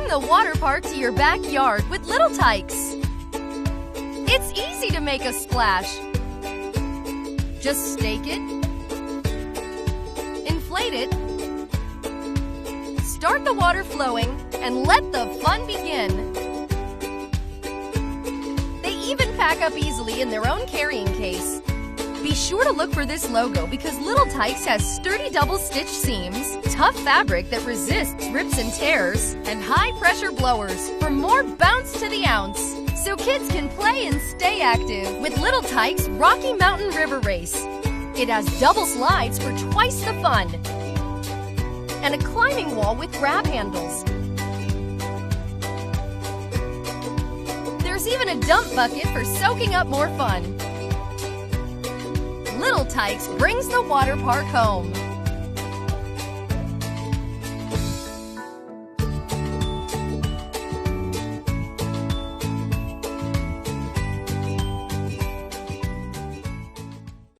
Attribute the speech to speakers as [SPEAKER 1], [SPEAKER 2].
[SPEAKER 1] Bring the water park to your backyard with little Tikes. It's easy to make a splash. Just stake it, inflate it, start the water flowing, and let the fun begin. They even pack up easily in their own carrying case. Be sure to look for this logo because Little Tikes has sturdy double-stitch seams, tough fabric that resists rips and tears, and high-pressure blowers for more bounce to the ounce. So kids can play and stay active with Little Tikes Rocky Mountain River Race. It has double slides for twice the fun, and a climbing wall with grab handles. There's even a dump bucket for soaking up more fun. Little Tikes brings the water park home.